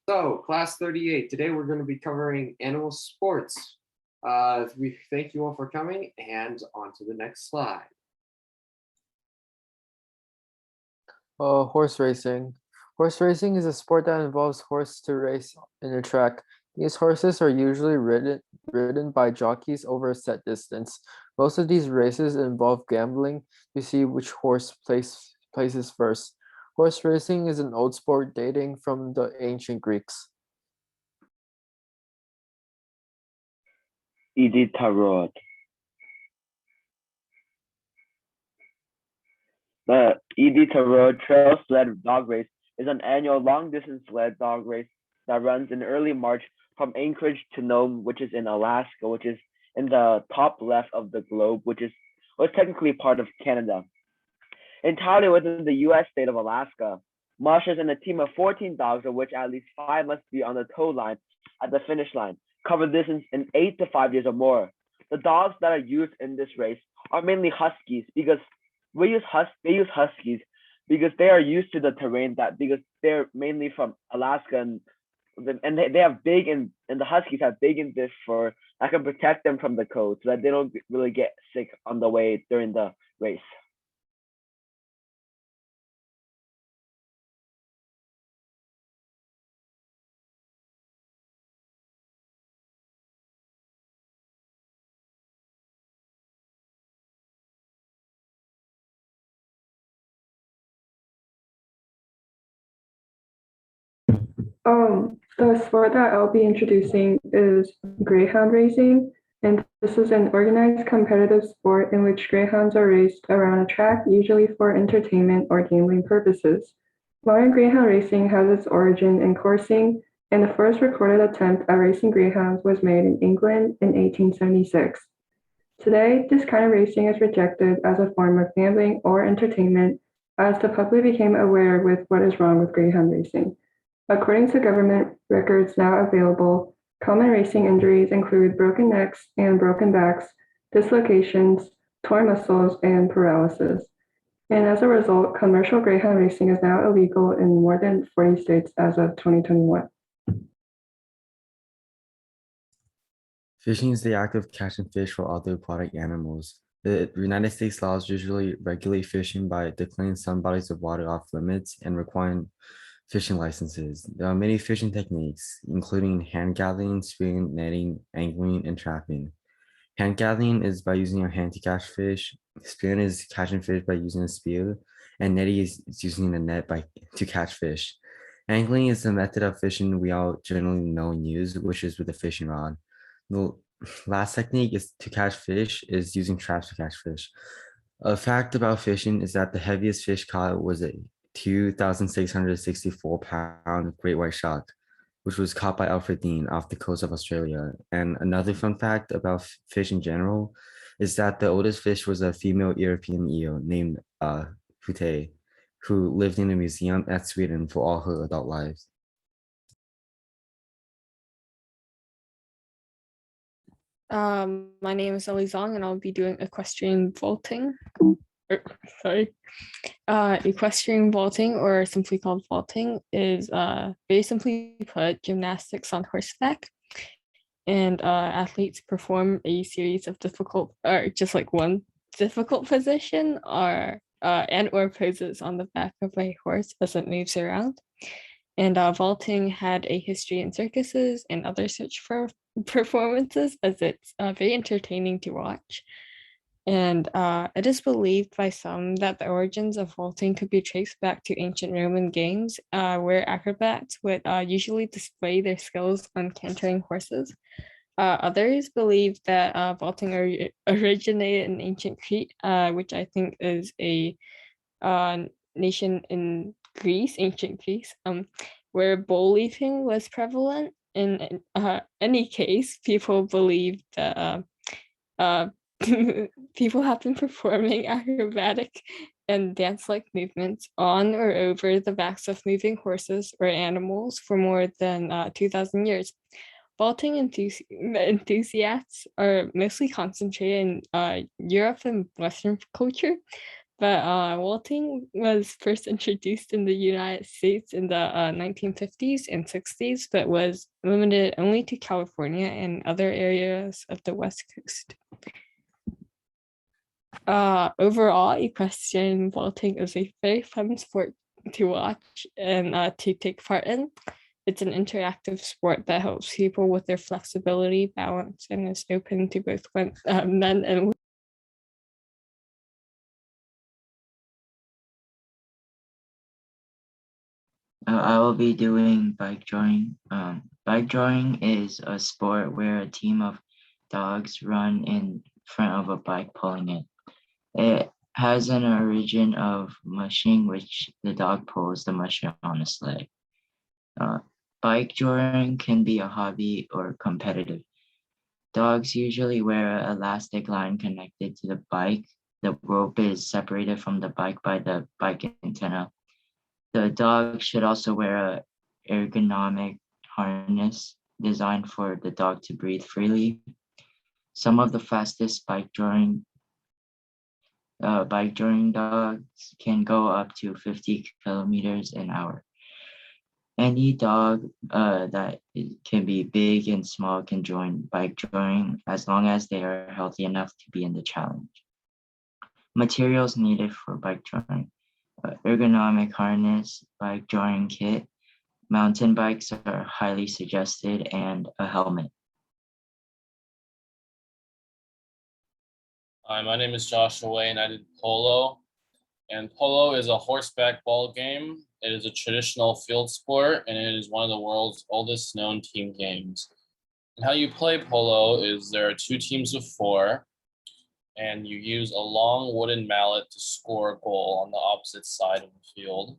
So, class 38, today we're going to be covering animal sports. We thank you all for coming, and on to the next slide. Horse racing. Horse racing is a sport that involves horses to race in a track. These horses are usually ridden by jockeys over a set distance. Most of these races involve gambling to see which horse places first. Horse racing is an old sport dating from the ancient Greeks. Iditarod. The Iditarod Trail Sled Dog Race is an annual long-distance sled dog race that runs in early March from Anchorage to Nome, which is in Alaska, which is in the top left of the globe, which was technically part of Canada. Entirely within the U.S. state of Alaska, mushers and a team of 14 dogs, of which at least 5 must be on the tow line at the finish line, cover distance in 8 to 5 years or more. The dogs that are used in this race are mainly huskies because they use huskies because they are used to the terrain because they're mainly from Alaska and they have big and the huskies have big in this for that can protect them from the cold so that they don't really get sick on the way during the race. The sport that I'll be introducing is greyhound racing, and this is an organized competitive sport in which greyhounds are raced around a track, usually for entertainment or gambling purposes. Modern greyhound racing has its origin in coursing, and the first recorded attempt at racing greyhounds was made in England in 1876. Today, this kind of racing is rejected as a form of gambling or entertainment as the public became aware with what is wrong with greyhound racing. According to government records now available, common racing injuries include broken necks and broken backs, dislocations, torn muscles, and paralysis. And as a result, commercial greyhound racing is now illegal in more than 40 states as of 2021. Fishing is the act of catching fish for other aquatic animals. The United States laws usually regulate fishing by declaring some bodies of water off limits and requiring fishing licenses. There are many fishing techniques, including hand gathering, spearing, netting, angling, and trapping. Hand gathering is by using your hand to catch fish. Spearing is catching fish by using a spear, and netting is using a net to catch fish. Angling is the method of fishing we all generally know and use, which is with a fishing rod. The last technique is to catch fish is using traps to catch fish. A fact about fishing is that the heaviest fish caught was a 2,664-pound great white shark, which was caught by Alfred Dean off the coast of Australia. And another fun fact about fish in general is that the oldest fish was a female European eel named Pute, who lived in a museum at Sweden for all her adult lives. My name is Ellie Zong, and I'll be doing equestrian vaulting. Equestrian vaulting, or simply called vaulting, is very simply put gymnastics on horseback. And athletes perform a series of difficult, or just like one difficult position, or poses on the back of a horse as it moves around. And vaulting had a history in circuses and other such performances, as it's very entertaining to watch. And it is believed by some that the origins of vaulting could be traced back to ancient Roman games, where acrobats would usually display their skills on cantering horses. Others believe that vaulting originated in ancient Crete, which I think is a nation in Greece, ancient Greece, where bull leaping was prevalent. In any case, people believe that people have been performing acrobatic and dance-like movements on or over the backs of moving horses or animals for more than 2,000 years. Vaulting enthusiasts are mostly concentrated in Europe and Western culture, But vaulting was first introduced in the United States in the 1950s and 60s, but was limited only to California and other areas of the West Coast. Overall, equestrian vaulting is a very fun sport to watch and to take part in. It's an interactive sport that helps people with their flexibility, balance, and is open to both men and women. I will be doing bike drawing. Bike drawing is a sport where a team of dogs run in front of a bike pulling it. It has an origin of mushing, which the dog pulls the mushing on a sled. Bike drawing can be a hobby or competitive. Dogs usually wear an elastic line connected to the bike. The rope is separated from the bike by the bike antenna. The dog should also wear a ergonomic harness designed for the dog to breathe freely. Some of the fastest bike drawing dogs can go up to 50 kilometers an hour. Any dog that can be big and small can join bike drawing as long as they are healthy enough to be in the challenge. Materials needed for bike drawing: ergonomic harness, bike drawing kit, mountain bikes are highly suggested, and a helmet. Hi, my name is Joshua Way and I did polo. And polo is a horseback ball game. It is a traditional field sport and it is one of the world's oldest known team games. And how you play polo is there are 2 teams of 4 and you use a long wooden mallet to score a goal on the opposite side of the field.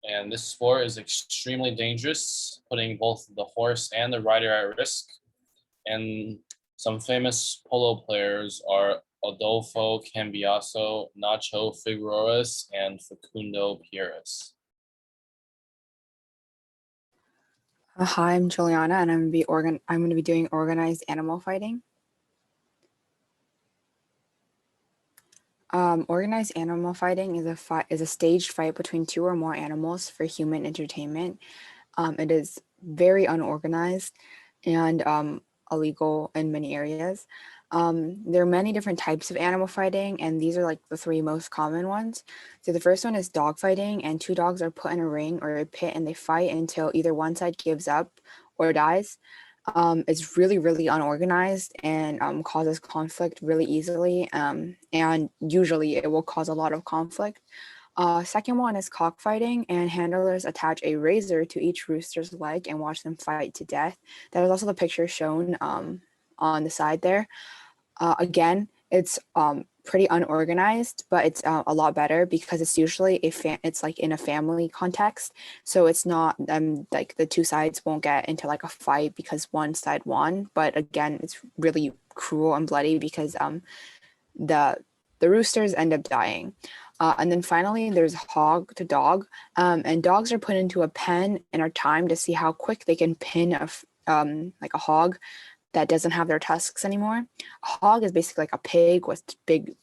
And this sport is extremely dangerous, putting both the horse and the rider at risk. And some famous polo players are Adolfo Cambiaso, Nacho Figueroas, and Facundo Pierres. Hi, I'm Juliana, and I'm going to be doing organized animal fighting. Organized animal fighting is a staged fight between 2 or more animals for human entertainment. It is very unorganized and illegal in many areas. There are many different types of animal fighting, and these are like the 3 most common ones. So the first one is dog fighting, and 2 dogs are put in a ring or a pit and they fight until either one side gives up or dies. It's really, really unorganized and causes conflict really easily. And usually it will cause a lot of conflict. Second one is cockfighting, and handlers attach a razor to each rooster's leg and watch them fight to death. That is also the picture shown on the side there. Again, it's pretty unorganized, but it's a lot better because it's usually it's like in a family context. So it's not like the 2 sides won't get into like a fight because one side won. But again, it's really cruel and bloody because the roosters end up dying. And then finally, there's hog to dog, and dogs are put into a pen and are timed to see how quick they can pin like a hog that doesn't have their tusks anymore. A hog is basically like a pig with big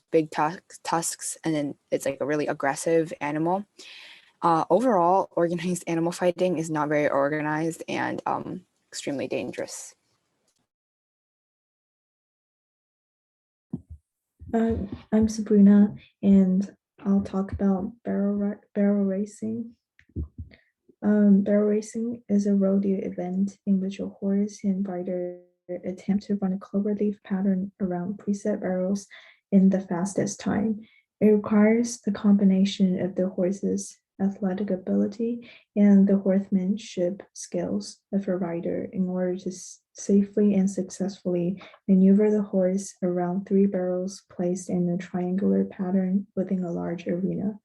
tusks, and then it's like a really aggressive animal. Overall, organized animal fighting is not very organized and extremely dangerous. I'm Sabrina, and I'll talk about barrel racing. Barrel racing is a rodeo event in which a horse and rider attempt to run a cloverleaf pattern around preset barrels in the fastest time. It requires the combination of the horse's athletic ability and the horsemanship skills of a rider in order to safely and successfully maneuver the horse around 3 barrels placed in a triangular pattern within a large arena.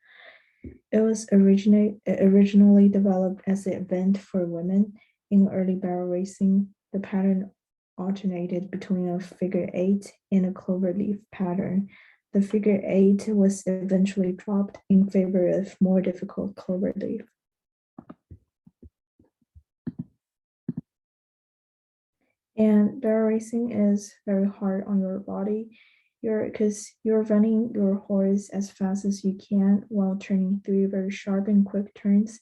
It was originally developed as an event for women. In early barrel racing, the pattern alternated between a figure 8 and a cloverleaf pattern. The figure 8 was eventually dropped in favor of more difficult cloverleaf. And barrel racing is very hard on your body. you're running your horse as fast as you can while turning 3 very sharp and quick turns.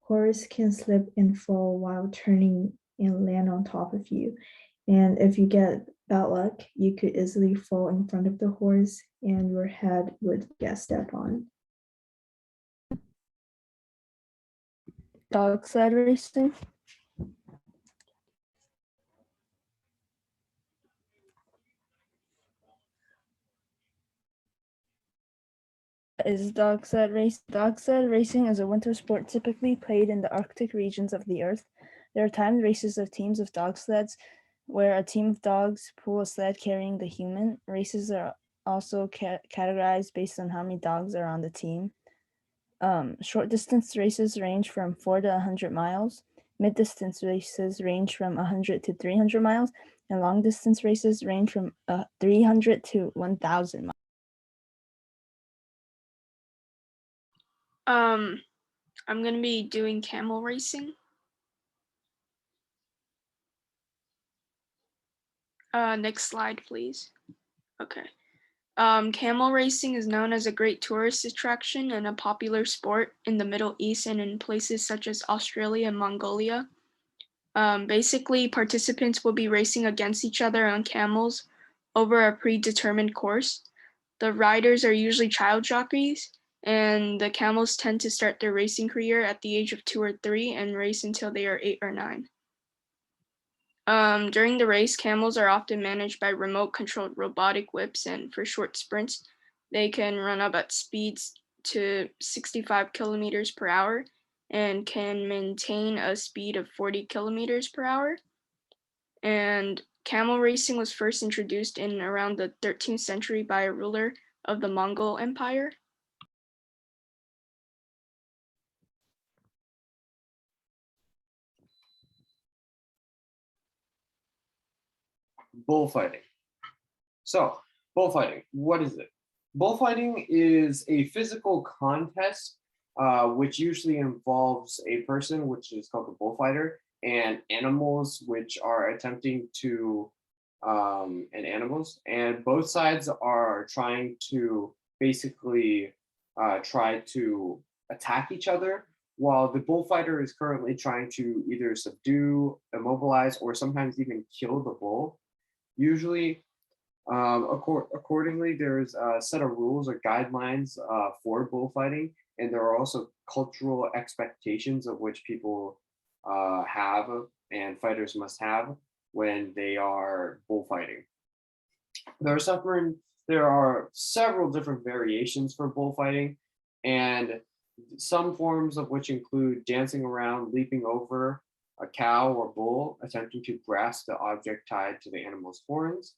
Horse can slip and fall while turning and land on top of you. And if you get bad luck, you could easily fall in front of the horse and your head would get stepped on. Dog sled racing. Is dog sled race? Dog sled racing is a winter sport typically played in the Arctic regions of the Earth. There are timed races of teams of dog sleds, where a team of dogs pull a sled carrying the human. Races are also categorized based on how many dogs are on the team. Short distance races range from 4 to 100 miles. Mid distance races range from 100 to 300 miles, and long distance races range from 300 to 1,000 miles. I'm gonna be doing camel racing. Next slide, please. Okay. Camel racing is known as a great tourist attraction and a popular sport in the Middle East and in places such as Australia and Mongolia. Basically, participants will be racing against each other on camels over a predetermined course. The riders are usually child jockeys, and the camels tend to start their racing career at the age of 2 or 3 and race until they are 8 or 9. During the race, camels are often managed by remote-controlled robotic whips, and for short sprints, they can run up at speeds to 65 kilometers per hour and can maintain a speed of 40 kilometers per hour. And camel racing was first introduced in around the 13th century by a ruler of the Mongol Empire. Bullfighting. So, bullfighting, what is it? Bullfighting is a physical contest, which usually involves a person, which is called the bullfighter, and animals, which are attempting to, and both sides are trying to basically try to attack each other, while the bullfighter is currently trying to either subdue, immobilize, or sometimes even kill the bull. Usually, accordingly, there's a set of rules or guidelines for bullfighting, and there are also cultural expectations of which people have and fighters must have when they are bullfighting. There are several different variations for bullfighting, and some forms of which include dancing around, leaping over a cow or bull, attempting to grasp the object tied to the animal's horns.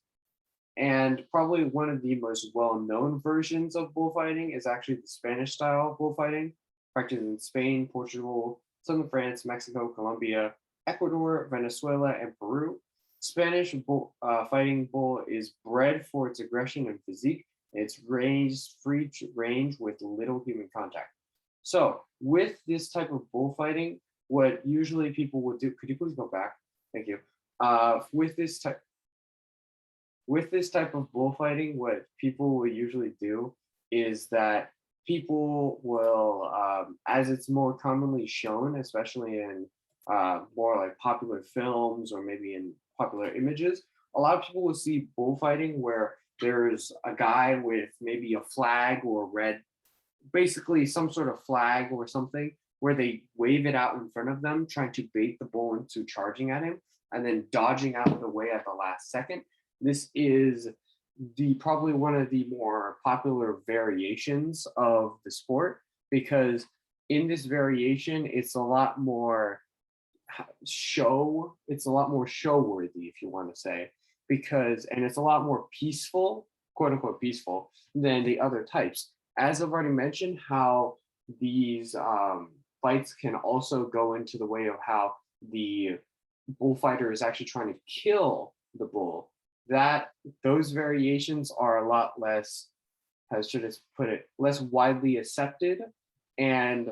And probably one of the most well-known versions of bullfighting is actually the Spanish style bullfighting, practiced in Spain, Portugal, southern France, Mexico, Colombia, Ecuador, Venezuela, and Peru. Spanish fighting bull is bred for its aggression and physique. It's raised free range with little human contact. So with this type of bullfighting, what usually people would do, could you please go back? Thank you. With this type of bullfighting, what people will usually do is that people will, as it's more commonly shown, especially in more like popular films or maybe in popular images, a lot of people will see bullfighting where there's a guy with maybe a flag or red, basically some sort of flag or something, where they wave it out in front of them, trying to bait the bull into charging at him and then dodging out of the way at the last second. This is probably one of the more popular variations of the sport, because in this variation, it's a lot more show worthy, if you want to say, and it's a lot more peaceful, quote unquote peaceful, than the other types. As I've already mentioned, how these fights can also go into the way of how the bullfighter is actually trying to kill the bull. Those variations are a lot less, how should I put it, less widely accepted. And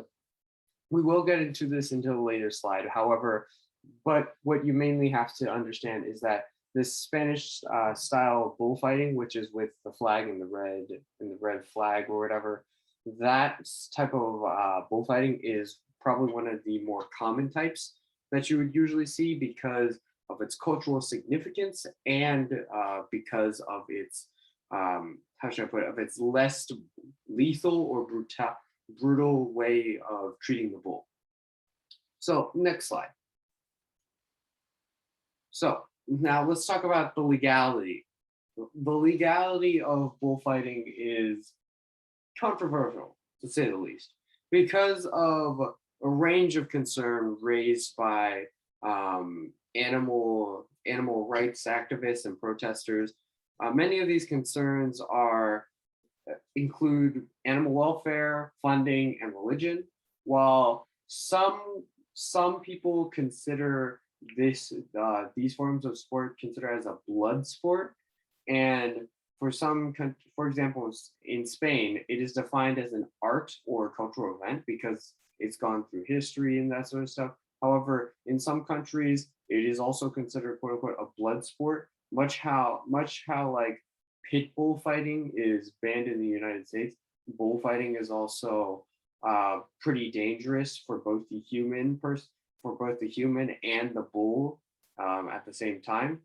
we will get into this into a later slide. However, but what you mainly have to understand is that this Spanish style bullfighting, which is with the flag and the red flag or whatever, that type of bullfighting is probably one of the more common types that you would usually see because of its cultural significance and because of its how should I put it, of its less lethal or brutal way of treating the bull. So next slide. So now let's talk about the legality. The legality of bullfighting is controversial, to say the least, because of a range of concern raised by animal rights activists and protesters. Many of these concerns include animal welfare, funding, and religion, while some people consider these forms of sport considered as a blood sport. And for example, in Spain, it is defined as an art or cultural event because it's gone through history and that sort of stuff. However, in some countries, it is also considered "quote unquote" a blood sport, much how like pit bull fighting is banned in the United States. Bullfighting is also pretty dangerous for both the human and the bull at the same time.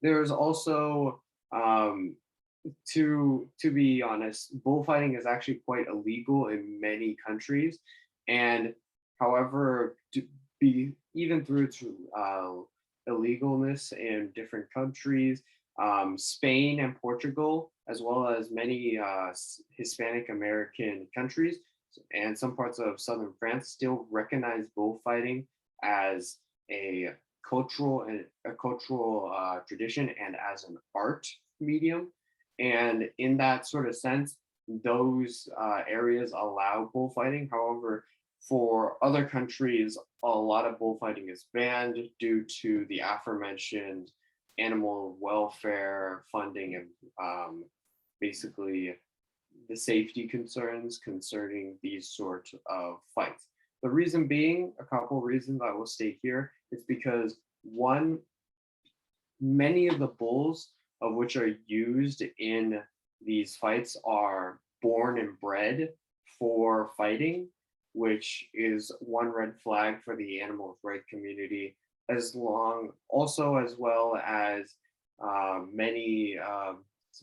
There's also, to be honest, bullfighting is actually quite illegal in many countries, and however, even through its illegalness in different countries, Spain and Portugal, as well as many Hispanic American countries and some parts of southern France, still recognize bullfighting as a cultural tradition and as an art medium. And in that sort of sense, those areas allow bullfighting. However, for other countries, a lot of bullfighting is banned due to the aforementioned animal welfare funding and basically the safety concerns concerning these sort of fights. The reason being, a couple of reasons I will state here, is because one, many of the bulls of which are used in these fights are born and bred for fighting, which is one red flag for the animal rights community, as well as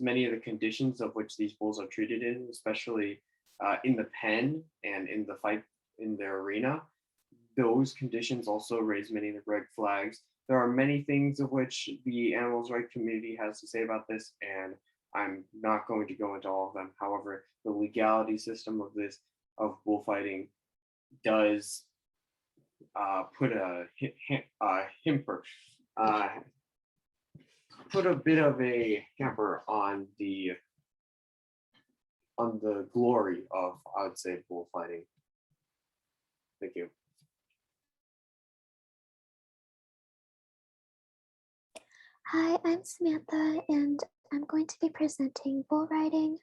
many of the conditions of which these bulls are treated in, especially in the pen and in the fight in the arena. Those conditions also raise many of the red flags. There are many things of which the animals rights community has to say about this, and I'm not going to go into all of them. However, the legality system of bullfighting does put a bit of a hamper on the glory of, I would say, bullfighting. Thank you. Hi, I'm Samantha, and I'm going to be presenting bull riding.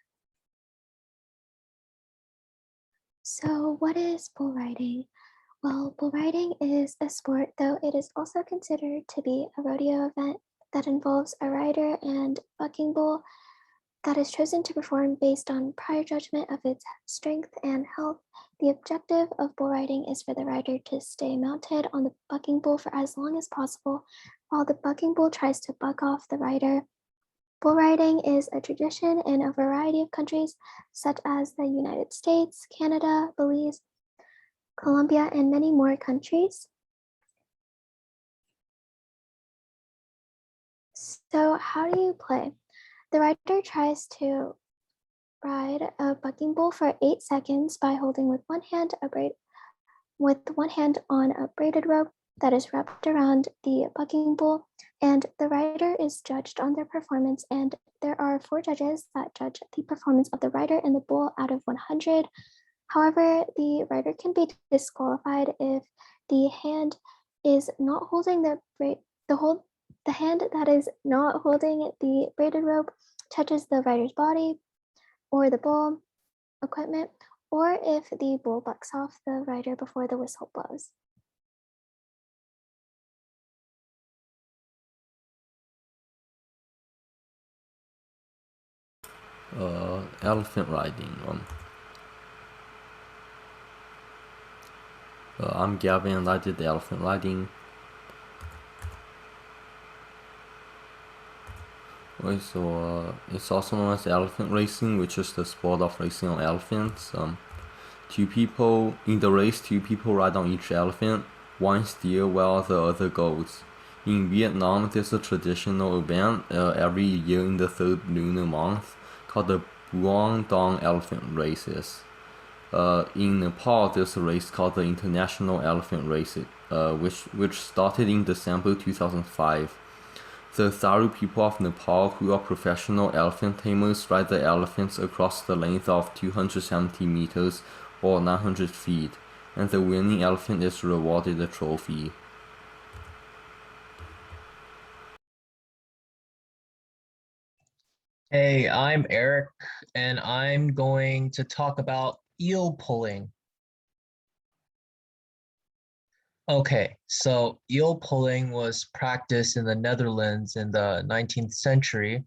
So what is bull riding? Well, bull riding is a sport, though it is also considered to be a rodeo event that involves a rider and bucking bull that is chosen to perform based on prior judgment of its strength and health. The objective of bull riding is for the rider to stay mounted on the bucking bull for as long as possible, while the bucking bull tries to buck off the rider. Bull riding is a tradition in a variety of countries, such as the United States, Canada, Belize, Colombia, and many more countries. So how do you play? The rider tries to ride a bucking bull for 8 seconds by holding with one hand on a braided rope that is wrapped around the bucking bull, and the rider is judged on their performance, and there are 4 judges that judge the performance of the rider and the bull out of 100. However, the rider can be disqualified if the hand is not holding the hand that is not holding the braided rope touches the rider's body or the bull equipment, or if the bull bucks off the rider before the whistle blows. Elephant riding. I'm Gavin and I did the elephant riding. Okay, so it's also known as elephant racing, which is the sport of racing on elephants. Two people ride on each elephant, one steer while the other goes. In Vietnam, there's a traditional event every year in the third lunar month called the Buong Dong Elephant Races. In Nepal, there's a race called the International Elephant Race, which started in December 2005. The Tharu people of Nepal, who are professional elephant tamers, ride the elephants across the length of 270 meters or 900 feet, and the winning elephant is rewarded a trophy. Hey, I'm Eric, and I'm going to talk about eel pulling. Okay, so eel pulling was practiced in the Netherlands in the 19th century.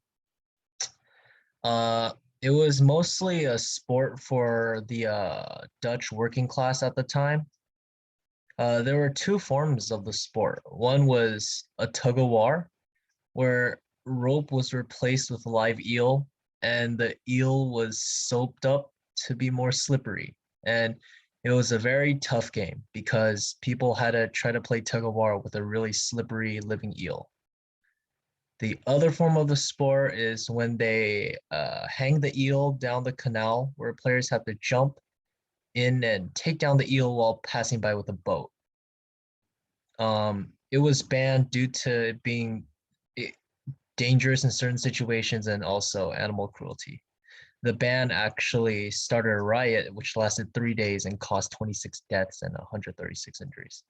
It was mostly a sport for the Dutch working class at the time. There were two forms of the sport. One was a tug of war, where rope was replaced with live eel, and the eel was soaped up to be more slippery. And it was a very tough game because people had to try to play tug of war with a really slippery living eel. The other form of the sport is when they hang the eel down the canal, where players have to jump in and take down the eel while passing by with a boat. It was banned due to it being dangerous in certain situations and also animal cruelty. The ban actually started a riot which lasted 3 days and caused 26 deaths and 136 injuries.